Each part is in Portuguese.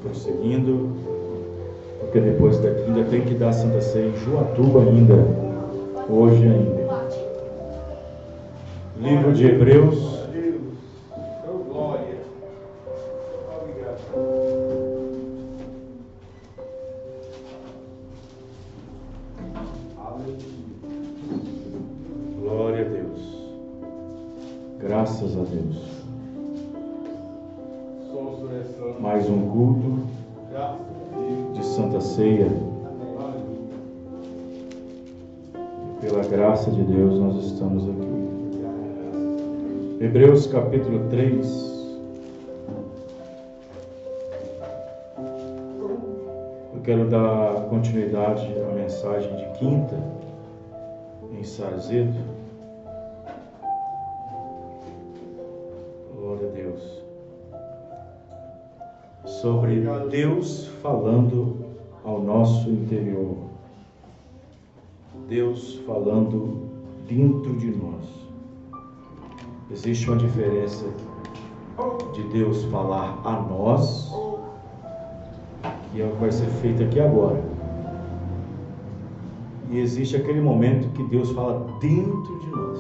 Prosseguindo, porque depois daqui ainda tem que dar Santa Ceia em Juatuba ainda, hoje ainda. Livro de Hebreus. Glória a Deus. Graças a Deus. Mais um culto de Santa Ceia. Pela graça de Deus nós estamos aqui. Hebreus capítulo 3. Eu quero dar continuidade à mensagem de quinta em Sarzedo. Glória a Deus. Sobre Deus falando ao nosso interior. Deus falando dentro de nós. Existe uma diferença de Deus falar a nós, que é o que vai ser feito aqui agora. E existe aquele momento que Deus fala dentro de nós.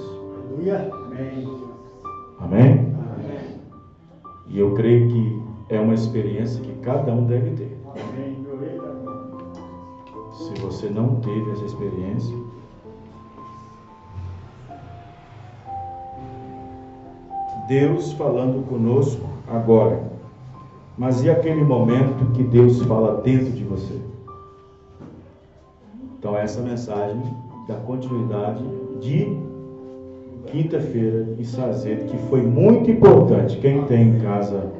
Amém? Amém? E eu creio que é uma experiência que cada um deve ter. Se você não teve essa experiência, Deus falando conosco agora. Mas e aquele momento que Deus fala dentro de você? Então essa mensagem da continuidade de quinta-feira em Sarzedo, que foi muito importante. Quem tem em casa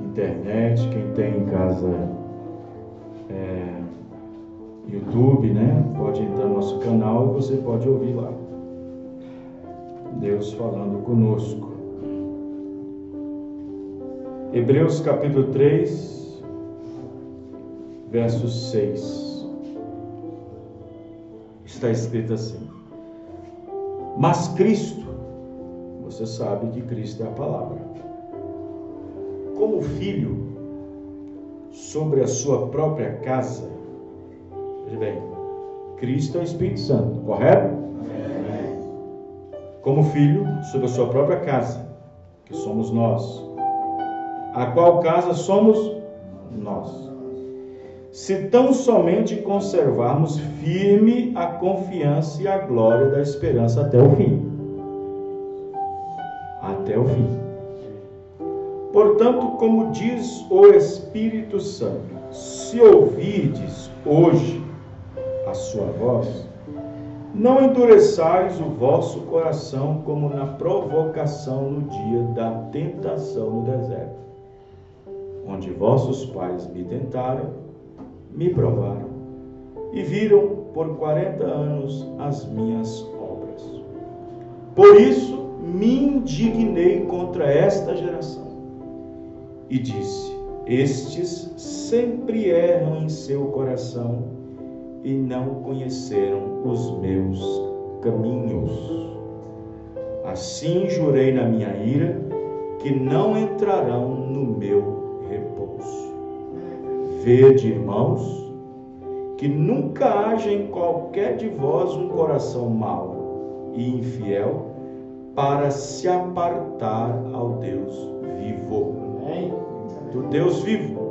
internet, quem tem em casa YouTube, né? Pode entrar no nosso canal e você pode ouvir lá. Deus falando conosco. Hebreus capítulo 3, verso 6. Está escrito assim: mas Cristo, você sabe que Cristo é a palavra, como filho sobre a sua própria casa. Veja bem, Cristo é o Espírito Santo, correto? Amém. Como filho sobre a sua própria casa, que somos nós. A qual casa somos nós? Se tão somente conservarmos firme a confiança e a glória da esperança até o fim. Até o fim. Portanto, como diz o Espírito Santo, se ouvirdes hoje a sua voz, não endureçais o vosso coração como na provocação no dia da tentação no deserto, onde vossos pais me tentaram, me provaram, e viram por 40 anos as minhas obras. Por isso me indignei contra esta geração, e disse: estes sempre erram em seu coração, e não conheceram os meus caminhos. Assim jurei na minha ira, que não entrarão no meu repouso. Vede, irmãos, que nunca haja em qualquer de vós um coração mau e infiel, para se apartar ao Deus vivo. Do Deus vivo.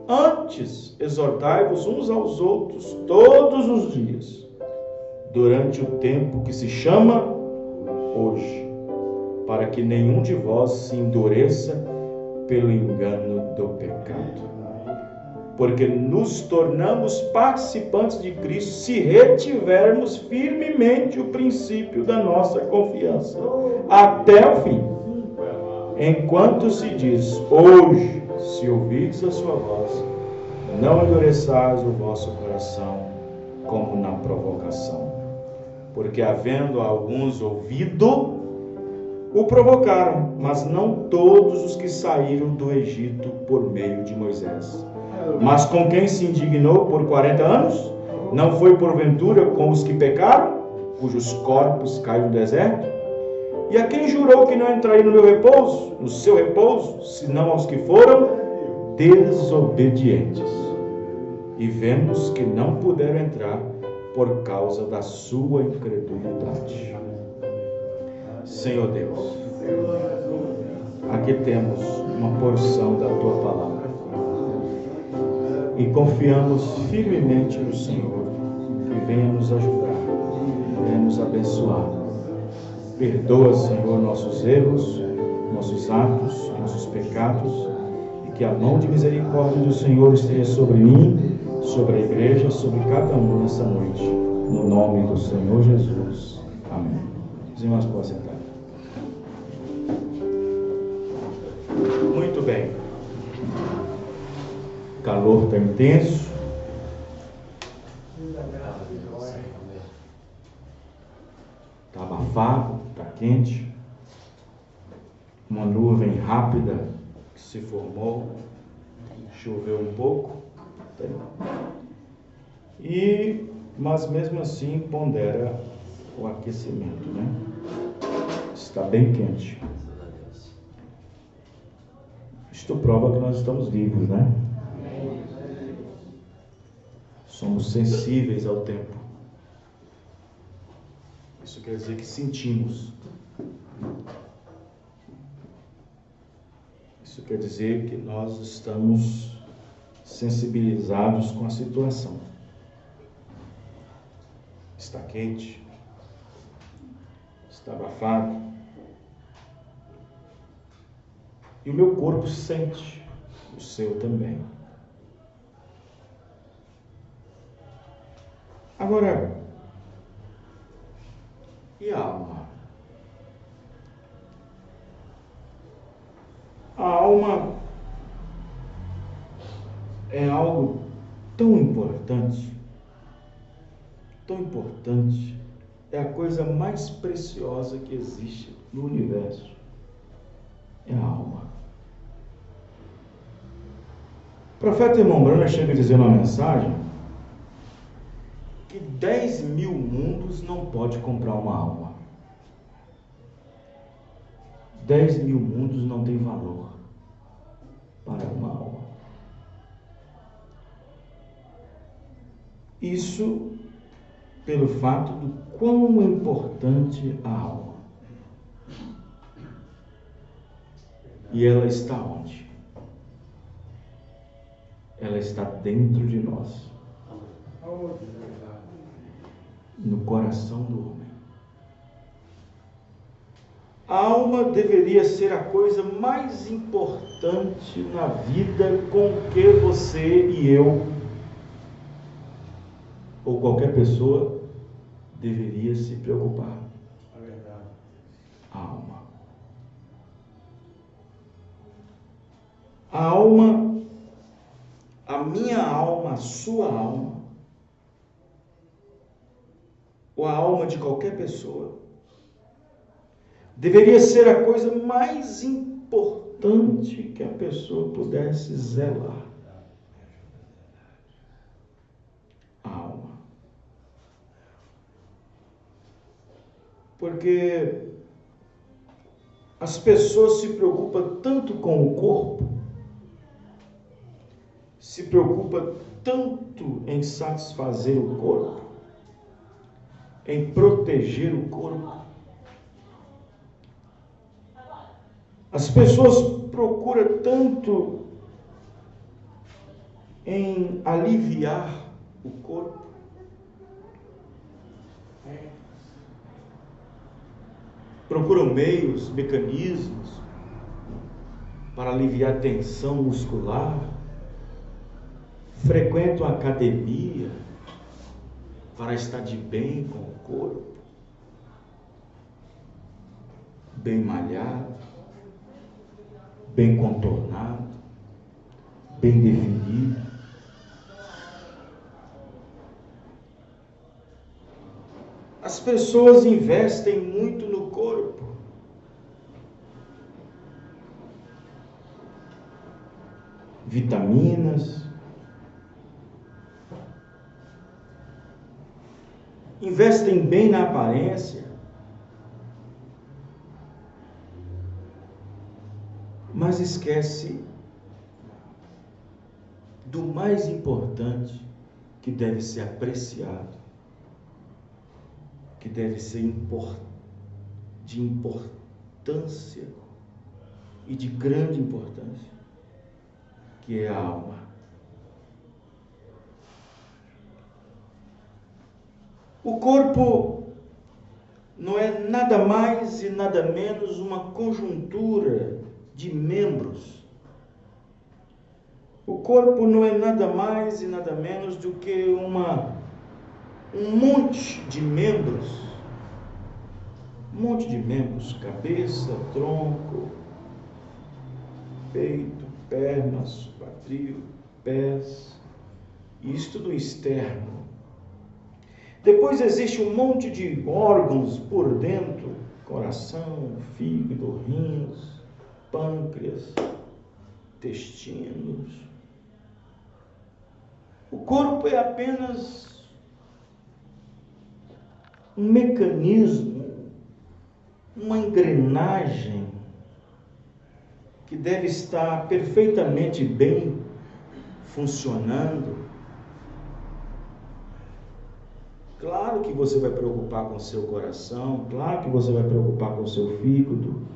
Antes, exortai-vos uns aos outros todos os dias, durante o tempo que se chama hoje, para que nenhum de vós se endureça pelo engano do pecado. Porque nos tornamos participantes de Cristo se retivermos firmemente o princípio da nossa confiança até o fim. Enquanto se diz hoje, se ouvirdes a sua voz, não endureçais o vosso coração como na provocação. Porque havendo alguns ouvido, o provocaram, mas não todos os que saíram do Egito por meio de Moisés. Mas com quem se indignou por 40 anos? Não foi porventura com os que pecaram, cujos corpos caíram no deserto? E a quem jurou que não entraria no meu repouso, no seu repouso, senão aos que foram desobedientes, e vemos que não puderam entrar por causa da sua incredulidade. Senhor Deus, aqui temos uma porção da Tua palavra e confiamos firmemente no Senhor, que venha nos ajudar, venha nos abençoar. Perdoa, Senhor, nossos erros, nossos atos, nossos pecados, e que a mão de misericórdia do Senhor esteja sobre mim, sobre a igreja, sobre cada um nessa noite, no nome do Senhor Jesus. Amém. Os irmãos podem sentar. Muito bem. O calor está intenso. Está abafado, está quente. Uma nuvem rápida que se formou. Choveu um pouco. Mas mesmo assim pondera o aquecimento, né? Está bem quente. Isto prova que nós estamos vivos, né? Somos sensíveis ao tempo. Isso quer dizer que sentimos. Isso quer dizer que nós estamos sensibilizados com a situação. Está quente, está abafado, e o meu corpo sente, o seu também. Agora, e a alma? A alma é algo tão importante, é a coisa mais preciosa que existe no universo, é a alma. O profeta Irmão Branham chega a dizer numa mensagem que 10 mil mundos não pode comprar uma alma. 10 mil mundos não tem valor para uma alma. Isso pelo fato do quão importante a alma. E ela está onde? Ela está dentro de nós. No coração do homem. A alma deveria ser a coisa mais importante na vida com que você e eu, ou qualquer pessoa, deveria se preocupar. A alma. A alma, a minha alma, a sua alma, ou a alma de qualquer pessoa, deveria ser a coisa mais importante que a pessoa pudesse zelar. A alma. Porque as pessoas se preocupam tanto com o corpo, se preocupam tanto em satisfazer o corpo, em proteger o corpo. As pessoas procuram tanto em aliviar o corpo, procuram meios, mecanismos para aliviar a tensão muscular, frequentam a academia para estar de bem com o corpo, bem malhado, bem contornado, bem definido. As pessoas investem muito no corpo. Vitaminas. Investem bem na aparência. Mas esquece do mais importante que deve ser apreciado, que deve ser de importância e de grande importância, que é a alma. O corpo não é nada mais e nada menos uma conjuntura de membros. O corpo não é nada mais e nada menos do que um monte de membros. Um monte de membros: cabeça, tronco, peito, pernas, quadril, pés. Isso tudo externo. Depois existe um monte de órgãos por dentro: coração, fígado, rins, pâncreas, intestinos. O corpo é apenas um mecanismo, uma engrenagem que deve estar perfeitamente bem funcionando. Claro que você vai preocupar com o seu coração, claro que você vai preocupar com o seu fígado,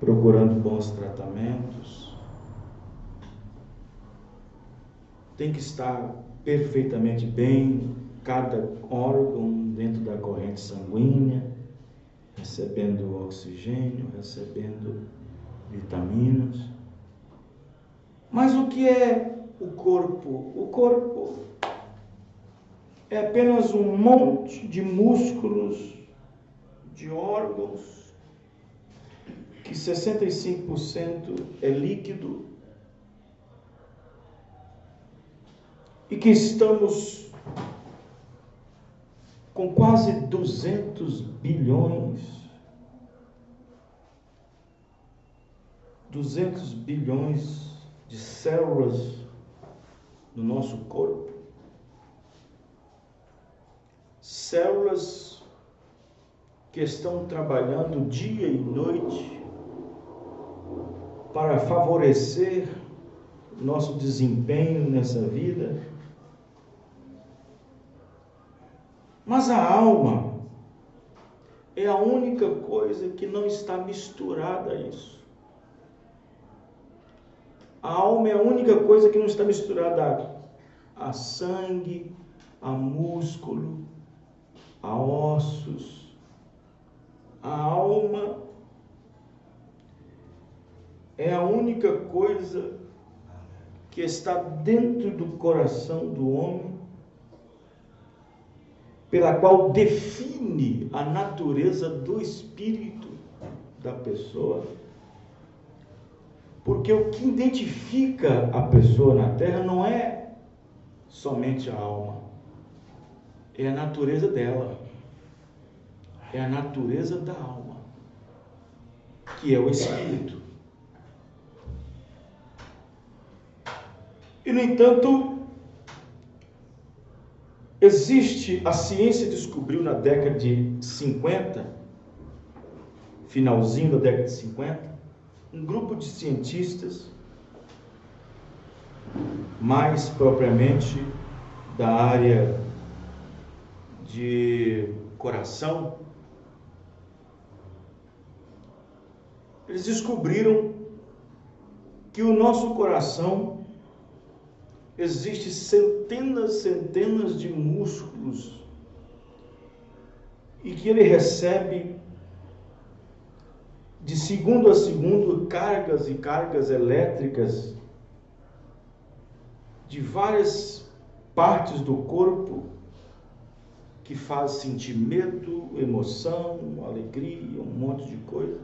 procurando bons tratamentos. Tem que estar perfeitamente bem, cada órgão dentro da corrente sanguínea, recebendo oxigênio, recebendo vitaminas. Mas o que é o corpo? O corpo é apenas um monte de músculos, de órgãos, que 65% é líquido, e que estamos com quase 200 bilhões de células no nosso corpo. Células que estão trabalhando dia e noite para favorecer nosso desempenho nessa vida. Mas a alma é a única coisa que não está misturada a isso. A alma é a única coisa que não está misturada a sangue, a músculo, a ossos. A alma é a única coisa que está dentro do coração do homem, pela qual define a natureza do espírito da pessoa. Porque o que identifica a pessoa na terra não é somente a alma, é a natureza dela, é a natureza da alma, que é o espírito. E, no entanto, a ciência descobriu na década de 50, finalzinho da década de 50, um grupo de cientistas, mais propriamente da área de coração, eles descobriram que o nosso coração existe centenas de músculos e que ele recebe de segundo a segundo cargas e cargas elétricas de várias partes do corpo que faz sentir medo, emoção, alegria, um monte de coisa.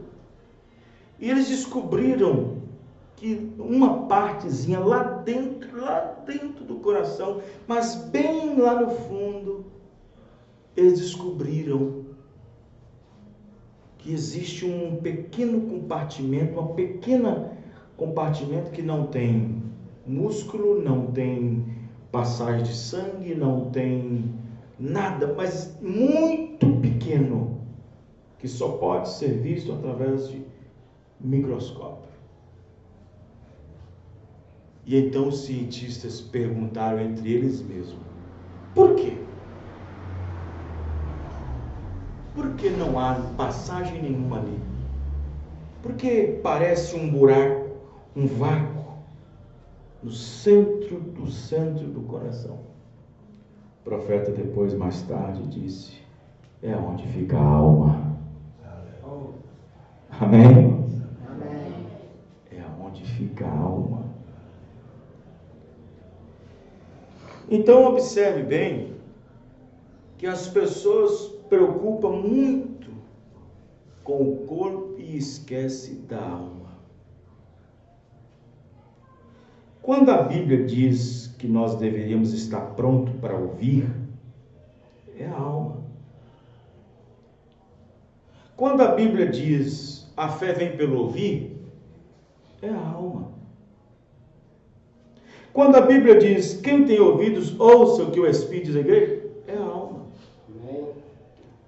E eles descobriram que uma partezinha lá dentro do coração, mas bem lá no fundo, eles descobriram que existe um pequeno compartimento, compartimento que não tem músculo, não tem passagem de sangue, não tem nada, mas muito pequeno, que só pode ser visto através de microscópio. E então os cientistas perguntaram entre eles mesmos: por quê? Por que não há passagem nenhuma ali? Porque parece um buraco, um vácuo, no centro do coração. O profeta depois, mais tarde, disse: é onde fica a alma. Amém? É onde fica a alma. Então observe bem que as pessoas preocupam muito com o corpo e esquecem da alma. Quando a Bíblia diz que nós deveríamos estar pronto para ouvir, é a alma. Quando a Bíblia diz a fé vem pelo ouvir, é a alma. Quando a Bíblia diz quem tem ouvidos ouça o que o Espírito diz à igreja, é a alma.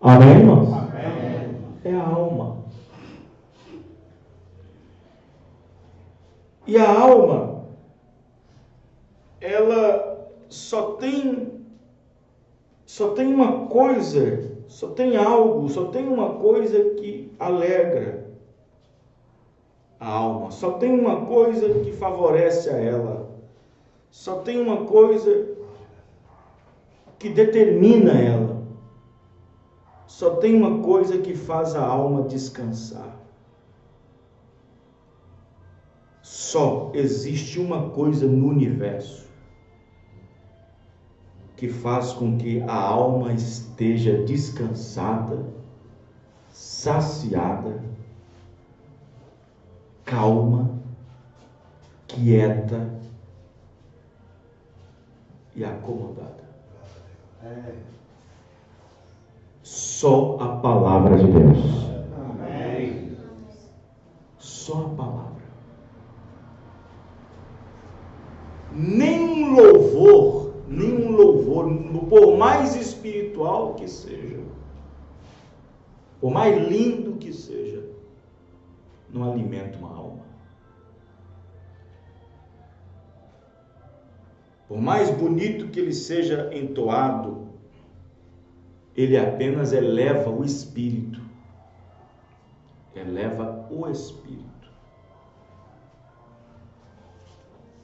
Amém, irmãos? Amém. É a alma. E a alma, ela só tem uma coisa, só tem algo, só tem uma coisa que alegra a alma, só tem uma coisa que favorece a ela, só tem uma coisa que determina ela, só tem uma coisa que faz a alma descansar. Só existe uma coisa no universo que faz com que a alma esteja descansada, saciada, calma, quieta e acomodada. Só a palavra de Deus. Amém. Só a palavra. Nenhum louvor, por mais espiritual que seja, por mais lindo que seja, não alimenta uma alma. Por mais bonito que ele seja entoado, ele apenas eleva o espírito. Eleva o espírito.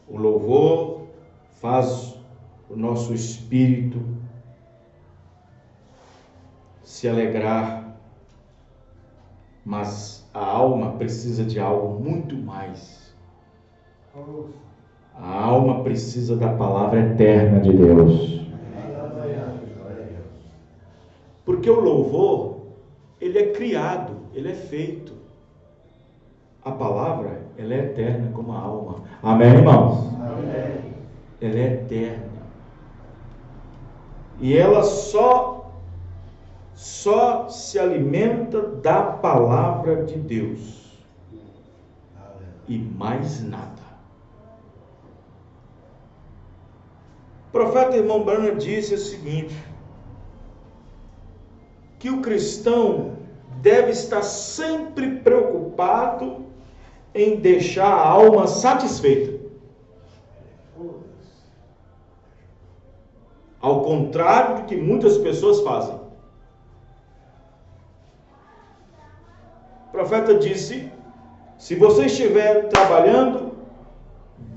O louvor faz o nosso espírito se alegrar, mas a alma precisa de algo muito mais. A alma precisa da palavra eterna de Deus. Porque o louvor, ele é criado, ele é feito. A palavra, ela é eterna como a alma. Amém, irmãos? Amém. Ela é eterna. E ela só se alimenta da palavra de Deus. E mais nada. O profeta irmão Branham disse o seguinte: que o cristão deve estar sempre preocupado em deixar a alma satisfeita. Ao contrário do que muitas pessoas fazem. O profeta disse: se você estiver trabalhando,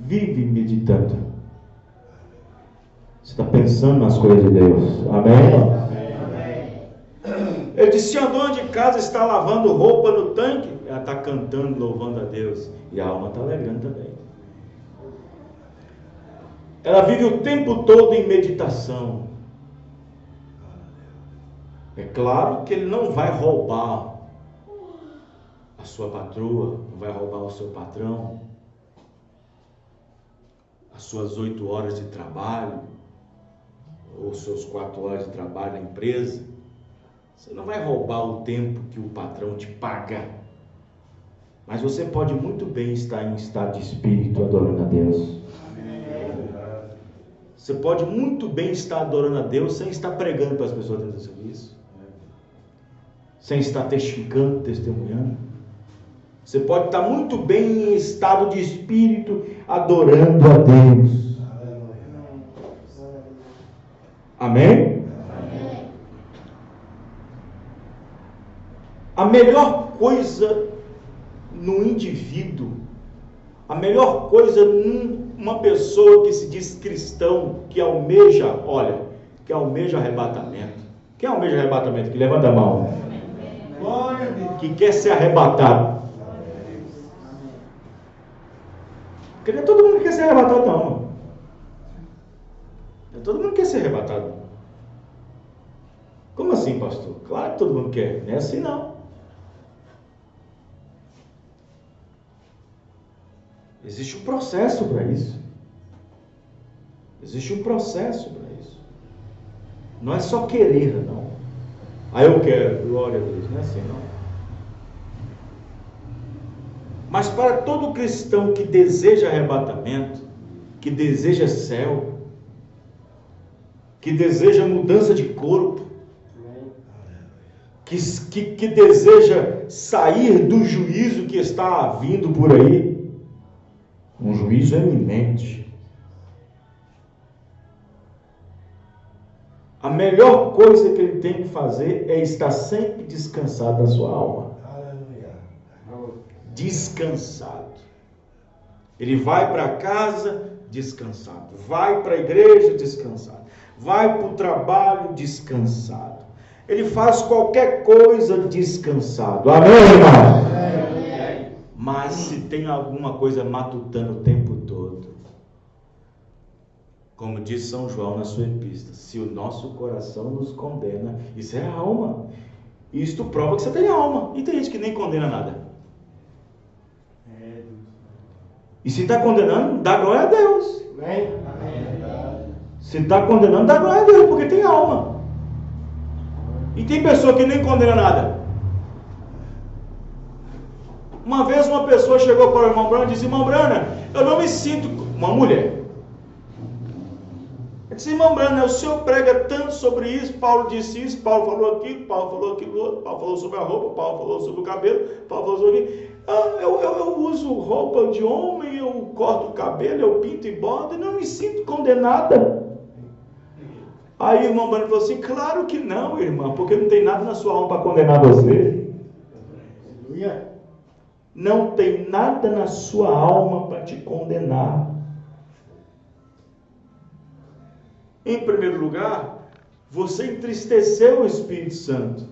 vive meditando. Você está pensando nas coisas de Deus. Amém? Ele disse: se a dona de casa está lavando roupa no tanque, ela está cantando, louvando a Deus. E a alma está alegrando também. Ela vive o tempo todo em meditação. É claro que ele não vai roubar a sua patroa, não vai roubar o seu patrão, as suas 8 horas de trabalho, ou seus 4 horas de trabalho na empresa. Você não vai roubar o tempo que o patrão te paga. Mas você pode muito bem estar em estado de espírito adorando a Deus. Você pode muito bem estar adorando a Deus sem estar pregando para as pessoas dentro do serviço. Sem estar testificando, testemunhando. Você pode estar muito bem em estado de espírito, adorando a Deus. Amém? A melhor coisa no indivíduo, a melhor coisa numa pessoa que se diz cristão, que almeja, que almeja arrebatamento. Quem almeja arrebatamento? Que levanta a mão. Que quer ser arrebatado. Porque não é todo mundo que quer ser arrebatado, não. Não é todo mundo que quer ser arrebatado. Como assim, pastor? Claro que todo mundo quer. Não é assim, não. Existe um processo para isso. Existe um processo para isso. Não é só querer, não. Eu quero, glória a Deus. Não é assim, não. Mas para todo cristão que deseja arrebatamento, que deseja céu, que deseja mudança de corpo, que deseja sair do juízo que está vindo por aí, um juízo eminente, a melhor coisa que ele tem que fazer é estar sempre descansado da sua alma. Descansado. Ele vai para casa descansado, vai para a igreja descansado, vai para o trabalho descansado, ele faz qualquer coisa descansado. Amém, irmão? Mas se tem alguma coisa matutando o tempo todo, como diz São João na sua epístola, se o nosso coração nos condena, isso é alma. Isto prova que você tem alma. E tem gente que nem condena nada. E se está condenando, dá glória a Deus. Se está condenando, dá glória a Deus, porque tem alma. E tem pessoa que nem condena nada. Uma vez uma pessoa chegou para o irmão Brana e disse: irmão Brana, eu não me sinto... Uma mulher. Eu disse: irmão Brana, o senhor prega tanto sobre isso, Paulo disse isso, Paulo falou aquilo, Paulo falou aquilo outro, Paulo falou sobre a roupa, Paulo falou sobre o cabelo, Paulo falou sobre aquilo. Eu uso roupa de homem, eu corto o cabelo, eu pinto e bordo e não me sinto condenada. Aí o irmão Brana falou assim: claro que não, irmã, porque não tem nada na sua alma para condenar você. Não tem nada na sua alma para te condenar. Em primeiro lugar, você entristeceu o Espírito Santo.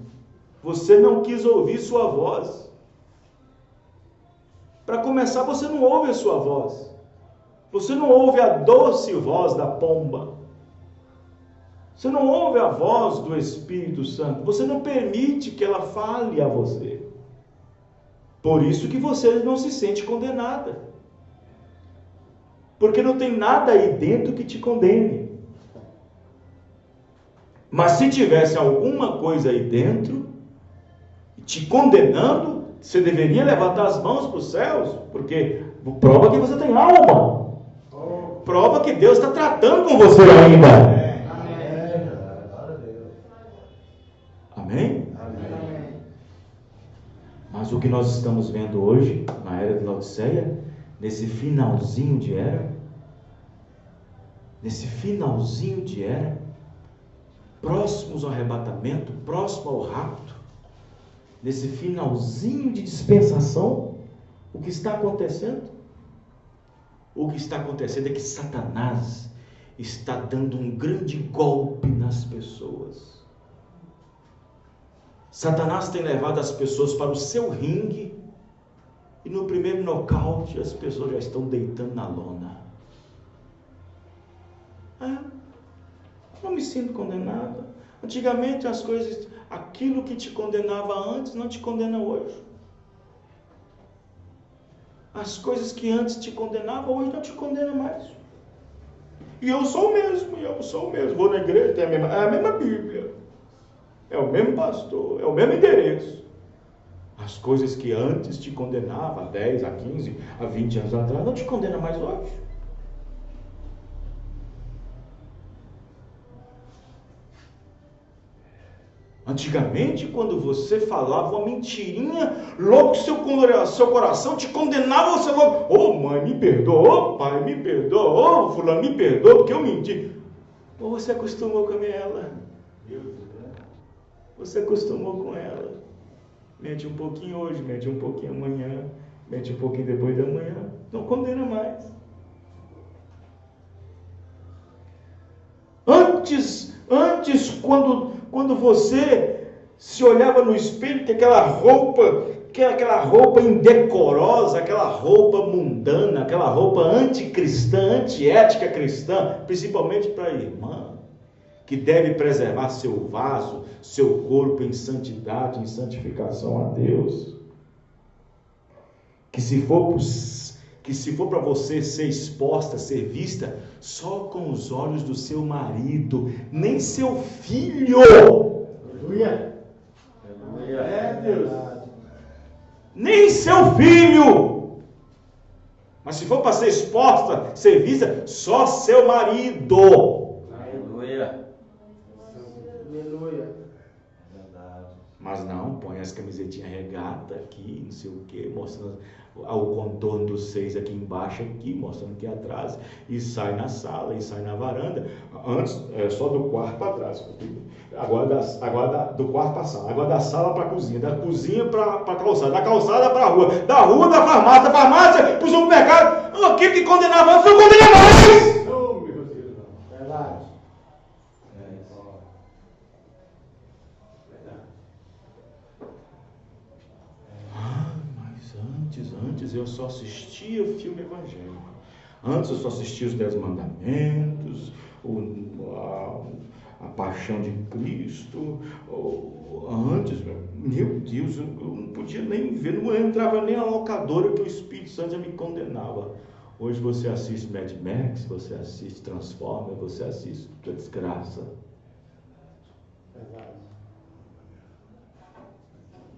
Você não quis ouvir sua voz. Para começar, você não ouve a sua voz. Você não ouve a doce voz da pomba. Você não ouve a voz do Espírito Santo. Você não permite que ela fale a você. Por isso que você não se sente condenada. Porque não tem nada aí dentro que te condene. Mas se tivesse alguma coisa aí dentro te condenando, você deveria levantar as mãos para os céus, porque prova que você tem alma. Prova que Deus está tratando com você ainda. Amém? Amém? Mas o que nós estamos vendo hoje, na era de Laodiceia, nesse finalzinho de era, próximos ao arrebatamento, próximo ao rapto, nesse finalzinho de dispensação, o que está acontecendo? O que está acontecendo é que Satanás está dando um grande golpe nas pessoas. Satanás tem levado as pessoas para o seu ringue, e no primeiro nocaute as pessoas já estão deitando na lona. Não me sinto condenada. Antigamente as coisas, aquilo que te condenava antes, não te condena hoje. As coisas que antes te condenavam, hoje não te condenam mais. E eu sou o mesmo. Vou na igreja, tem é a mesma Bíblia. É o mesmo pastor, é o mesmo endereço. As coisas que antes te condenavam, há 10, há 15, há 20 anos atrás, não te condena mais hoje. Antigamente, quando você falava uma mentirinha, logo seu coração te condenava, você logo, ô mãe, me perdoa, ô pai, me perdoa, ô fulano, me perdoa, porque eu menti. Ou você acostumou com ela? Você acostumou com ela. Mente um pouquinho hoje, mente um pouquinho amanhã, mente um pouquinho depois da manhã. Não condena mais. Antes, quando você se olhava no espelho, que aquela roupa indecorosa, aquela roupa mundana, aquela roupa anticristã, antiética cristã, principalmente para a irmã, que deve preservar seu vaso, seu corpo em santidade, em santificação a Deus. Que se for para você ser exposta, ser vista, só com os olhos do seu marido, nem seu filho. Aleluia. É Deus. Nem seu filho. Mas se for para ser exposta, ser vista, só seu marido. Aleluia. Mas não, põe as camisetinhas regata aqui, não sei o que, mostrando o contorno dos seios aqui embaixo, aqui, mostrando aqui atrás, e sai na sala, e sai na varanda. Antes, só do quarto para trás. Agora do quarto para a sala, agora da sala para a cozinha, da cozinha para a calçada, da calçada para a rua, da rua para a farmácia, da farmácia para o supermercado. Aquele que condenava antes não condena mais! Oh, meu Deus. Verdade. Antes eu só assistia filme evangélico. Antes eu só assistia os 10 mandamentos, a paixão de Cristo. Antes, meu Deus, eu não podia nem ver, não entrava nem a locadora que o Espírito Santo já me condenava. Hoje você assiste Mad Max, você assiste Transformers, você assiste a desgraça. Verdade.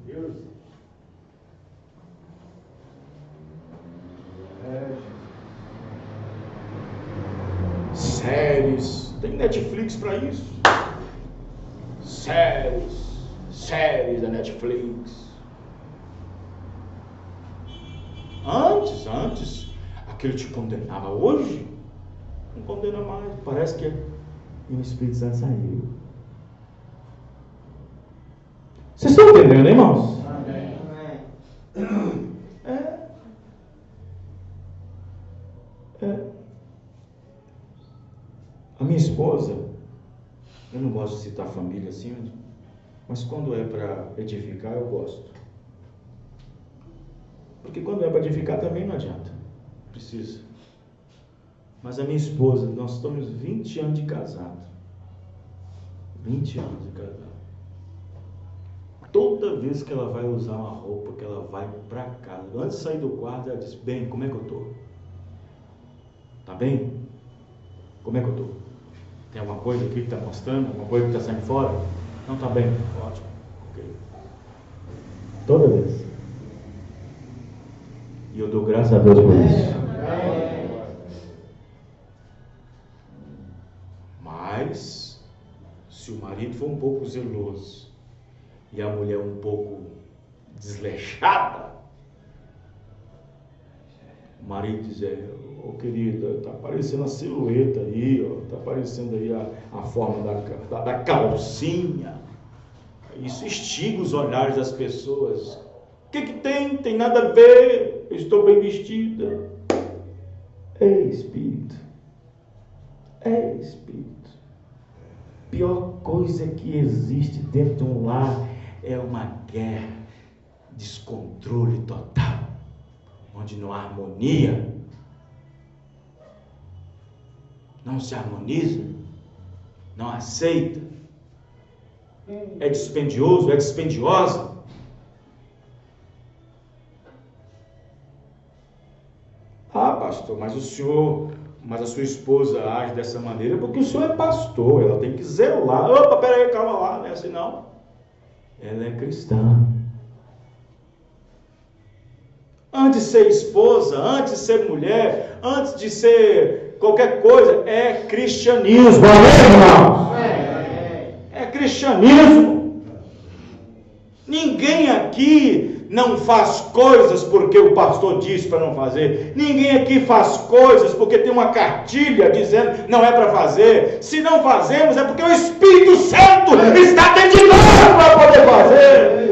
Deus. Séries, tem Netflix para isso. Séries da Netflix. Antes, aquele te condenava. Hoje, não condena mais. Parece que o Espírito Santo saiu. Vocês estão entendendo, irmãos? Amém. A minha esposa, eu não gosto de citar família assim, mas quando é para edificar, eu gosto. Porque quando é para edificar também não adianta. Precisa. Mas a minha esposa, nós estamos 20 anos de casado. 20 anos de casado. Toda vez que ela vai usar uma roupa, que ela vai para casa, antes de sair do quarto, ela diz: bem, como é que eu estou? Tá bem? Como é que eu estou? Tem alguma coisa aqui que está mostrando? Alguma coisa que está saindo fora? Não, está bem. Ótimo. Ok. Toda vez. E eu dou graças a Deus por isso. Mas, se o marido for um pouco zeloso e a mulher um pouco desleixada, o marido diz: ô querida, tá aparecendo a silhueta aí, ó, tá aparecendo aí a forma da calcinha. Isso instiga os olhares das pessoas. O que tem? Tem nada a ver, eu estou bem vestida. É espírito. Pior coisa que existe dentro de um lar é uma guerra, descontrole total, onde não há harmonia, não se harmoniza, não aceita, é dispendioso, é dispendiosa. Ah, pastor, mas a sua esposa age dessa maneira porque o senhor é pastor, ela tem que zelar. Opa, peraí, calma lá, não é assim não. Ela é cristã. Antes de ser esposa, antes de ser mulher, antes de ser qualquer coisa, é cristianismo. Amém, irmão? É cristianismo. Ninguém aqui não faz coisas porque o pastor disse para não fazer. Ninguém aqui faz coisas porque tem uma cartilha dizendo não é para fazer. Se não fazemos é porque o Espírito Santo está dentro de nós para poder fazer.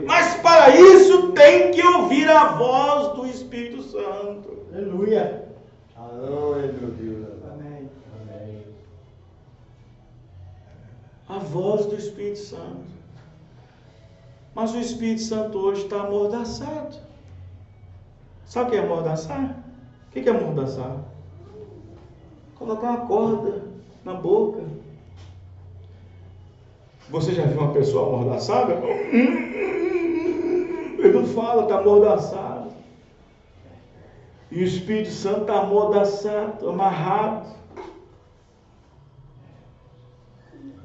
Mas para isso tem que ouvir a voz do Espírito Santo. Aleluia. Aleluia, meu Deus. Amém. Amém. A voz do Espírito Santo. Mas o Espírito Santo hoje está amordaçado. Sabe o que é amordaçar? O que é amordaçar? Colocar uma corda na boca. Você já viu uma pessoa amordaçada? Ele não fala, está amordaçado. E o Espírito Santo está amordaçado, amarrado.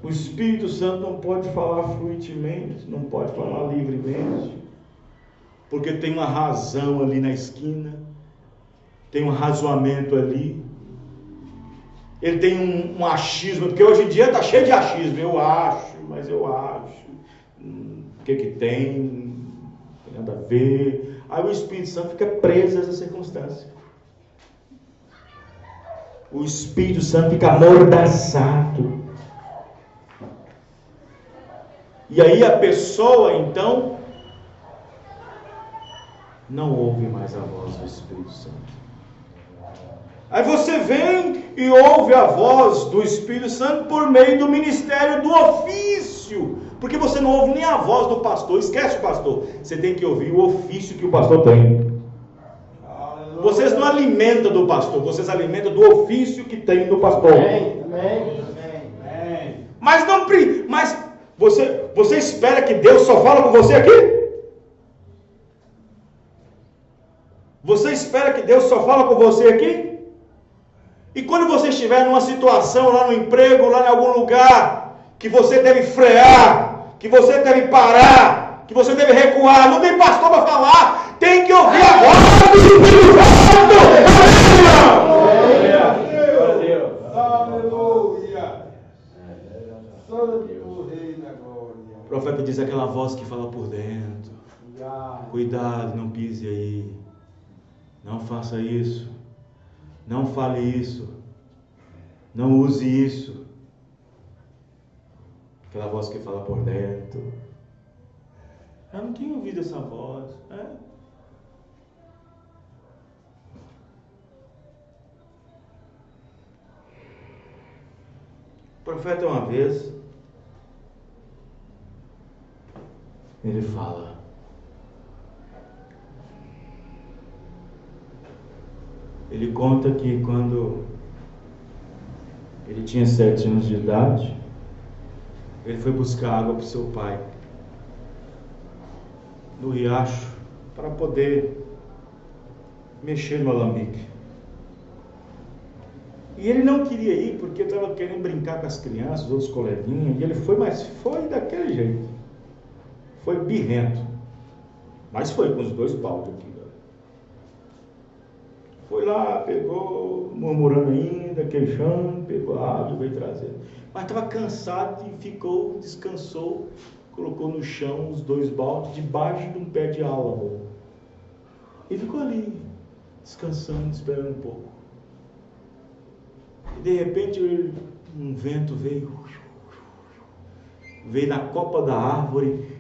O Espírito Santo não pode falar fluidamente, não pode falar livremente, porque tem uma razão ali na esquina, tem um razoamento ali, ele tem um achismo, porque hoje em dia está cheio de achismo, eu acho, o que tem, não tem nada a ver. Aí o Espírito Santo fica preso a essa circunstância. O Espírito Santo fica amordaçado. E aí a pessoa, então, não ouve mais a voz do Espírito Santo. Aí você vem e ouve a voz do Espírito Santo por meio do ministério do ofício. Porque você não ouve nem a voz do pastor. Esquece o pastor. Você tem que ouvir o ofício que o pastor tem. Vocês não alimentam do pastor, vocês alimentam do ofício que tem do pastor. Amém. Amém. Mas você espera que Deus só fala com você aqui? Você espera que Deus só fala com você aqui? E quando você estiver numa situação, lá no emprego, lá em algum lugar, que você deve frear, que você deve parar, que você deve recuar, não tem pastor para falar, tem que ouvir a voz do Espírito Santo. O profeta diz aquela voz que fala por dentro. Cuidado, não pise aí. Não faça isso. Não fale isso. Não use isso. Aquela voz que fala por dentro. Eu não tenho ouvido essa voz. O profeta uma vez, ele fala: ele conta que quando ele tinha 7 anos de idade, ele foi buscar água para o seu pai no riacho para poder mexer no alambique. E ele não queria ir porque estava querendo brincar com as crianças, os outros coleguinhas, e ele foi, mas foi daquele jeito. Foi birrento. Mas foi com os 2 baldes aqui. Foi lá, pegou, murmurando ainda, queixando, pegou a água e veio trazer. Mas estava cansado e descansou, colocou no chão os 2 baldes debaixo de um pé de álamo. E ficou ali, descansando, esperando um pouco. E de repente um vento veio na copa da árvore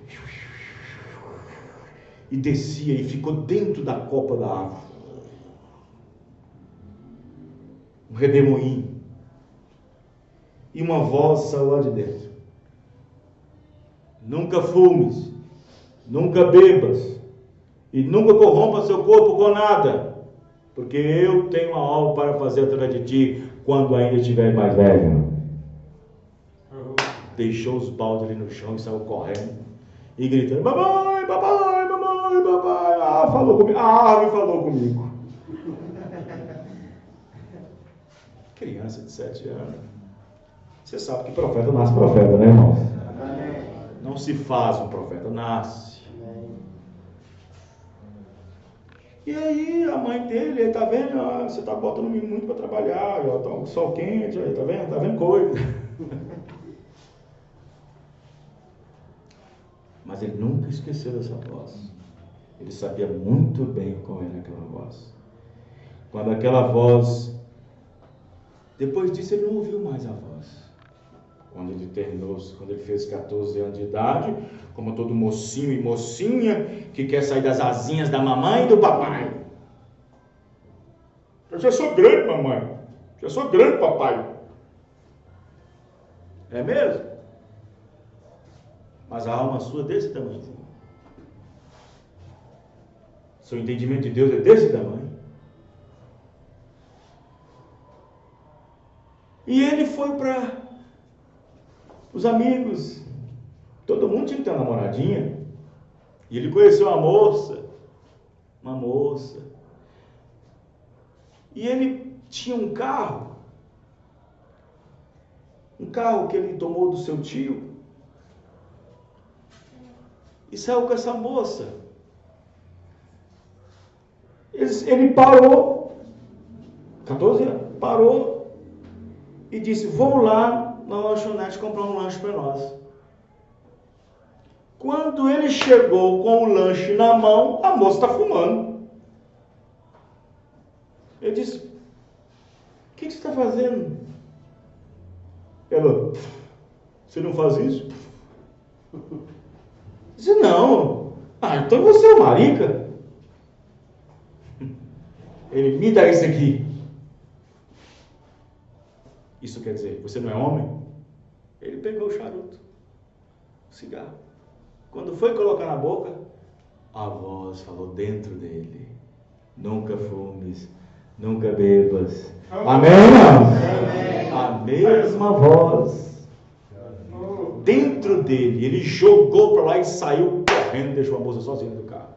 e descia e ficou dentro da copa da árvore. Um redemoinho. E uma voz saiu lá de dentro: nunca fumes, nunca bebas e nunca corrompa seu corpo com nada, porque eu tenho algo para fazer atrás de ti quando ainda estiver mais velho. Deixou os baldes ali no chão e saiu correndo e gritando: papai, papai, mamãe, papai. Falou comigo. A árvore falou comigo. Criança de 7 anos. Você sabe que profeta nasce profeta, né, irmão? Não se faz um profeta, nasce. E aí a mãe dele, ele tá vendo, você tá botando muito para trabalhar, ó, tá um sol quente, aí, tá vendo coisa. Mas ele nunca esqueceu dessa voz. Ele sabia muito bem qual era aquela voz. Quando aquela voz... Depois disso ele não ouviu mais a voz. Quando ele terminou, quando ele fez 14 anos de idade, como todo mocinho e mocinha que quer sair das asinhas da mamãe e do papai. Eu já sou grande, mamãe. Já sou grande, papai. É mesmo? Mas a alma sua é desse tamanho. Seu entendimento de Deus é desse tamanho. E ele foi para os amigos. Todo mundo tinha que ter uma namoradinha. E ele conheceu uma moça. Uma moça. E ele tinha um carro. Um carro que ele tomou do seu tio. E saiu com essa moça. Ele parou, 14 anos, parou e disse: vou lá na lanchonete comprar um lanche para nós. Quando ele chegou com o lanche na mão, a moça está fumando. Ele disse: o que você está fazendo? Ela: você não faz isso? Disse: não. Então você é uma marica. Ele: me dá isso aqui. Isso quer dizer, você não é homem? Ele pegou o charuto, o cigarro. Quando foi colocar na boca, a voz falou dentro dele: nunca fumes, nunca bebas. Amém, irmãos? A mesma voz dentro dele. Ele jogou para lá e saiu correndo, deixou a moça sozinha no carro.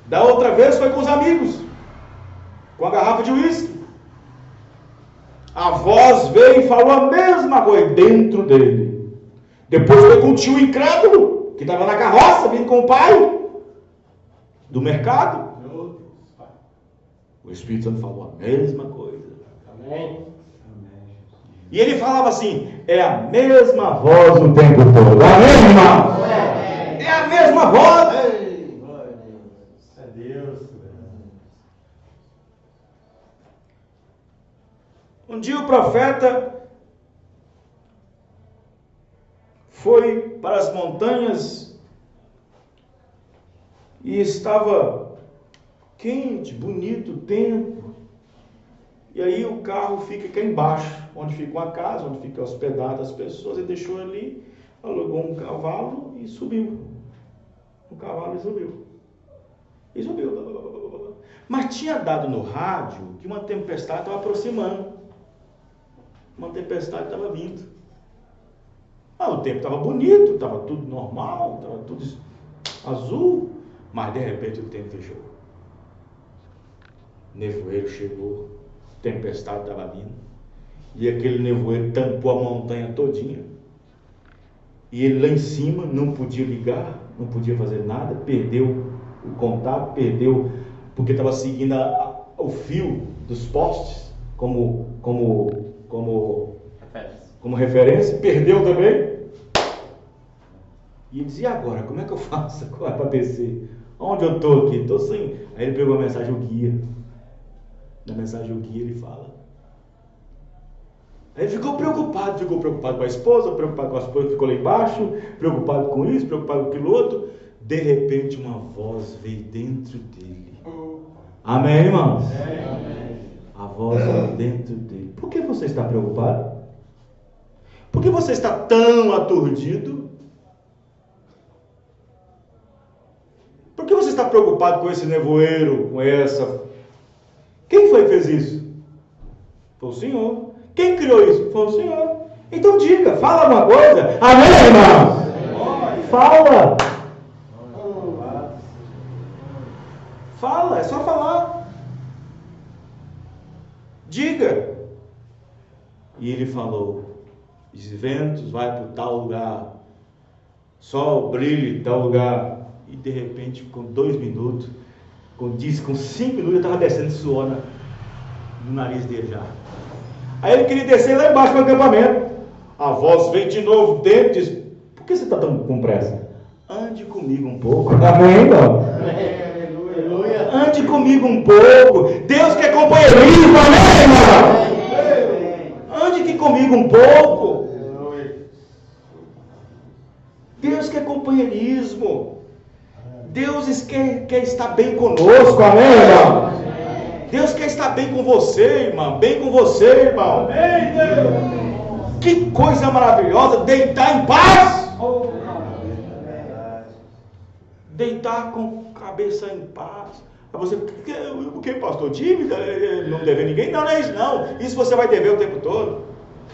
Da outra vez foi com os amigos, com a garrafa de uísque. A voz veio e falou a mesma coisa dentro dele. Depois foi com o tio incrédulo, que estava na carroça, vindo com o pai do mercado. O Espírito Santo falou a mesma coisa. Amém. E ele falava assim: é a mesma voz o tempo todo. Amém, irmão? É a mesma voz. É Deus. Um dia o profeta foi para as montanhas e estava quente, bonito o tempo. E aí o carro fica aqui embaixo, onde fica uma casa, onde fica hospedada as pessoas. Ele deixou ali, alugou um cavalo e subiu. O cavalo subiu. E subiu. Mas tinha dado no rádio que uma tempestade estava aproximando. Uma tempestade estava vindo. O tempo estava bonito, estava tudo normal, estava tudo azul. Mas de repente o tempo fechou. Nevoeiro chegou, tempestade estava vindo. E aquele nevoeiro tampou a montanha todinha. E ele lá em cima não podia ligar, não podia fazer nada, perdeu o contato, perdeu, porque estava seguindo o fio dos postes como referência, perdeu também. E ele dizia: e agora, como é que eu faço para descer? Onde eu estou aqui? Estou sem. Aí ele pegou a mensagem, o guia. Na mensagem, o guia, ele fala. Aí ele ficou preocupado com a esposa, preocupado com a esposa que ficou lá embaixo, preocupado com isso, preocupado com aquilo outro. De repente, uma voz veio dentro dele. Amém, irmãos? Amém. A voz veio dentro dele. Por que você está preocupado? Por que você está tão aturdido? Por que você está preocupado com esse nevoeiro, com essa... Quem foi que fez isso? Foi o Senhor. Quem criou isso? Foi o Senhor. Então diga, fala alguma coisa. Amém, irmão? Fala. Fala, é só falar. Diga. E ele falou: os ventos vai para tal lugar, sol brilha em tal lugar. E de repente, com 2 minutos, com 5 minutos, eu estava descendo suor no nariz dele já. Aí ele queria descer lá embaixo no acampamento. A voz vem de novo dentro e diz: Por que você está tão com pressa? Ande comigo um pouco. Amém, irmão? Aleluia. Ande comigo um pouco. Deus quer companheirismo. Amém, irmão? Ande aqui comigo um pouco. Deus quer companheirismo. Deus quer estar bem conosco. Amém, irmão? Deus quer estar bem com você, irmão. Bem com você, irmão. Que coisa maravilhosa deitar em paz. Deitar com a cabeça em paz. Você, o que, pastor? Dívida? Não dever ninguém? Não, não é isso não. Isso você vai dever o tempo todo.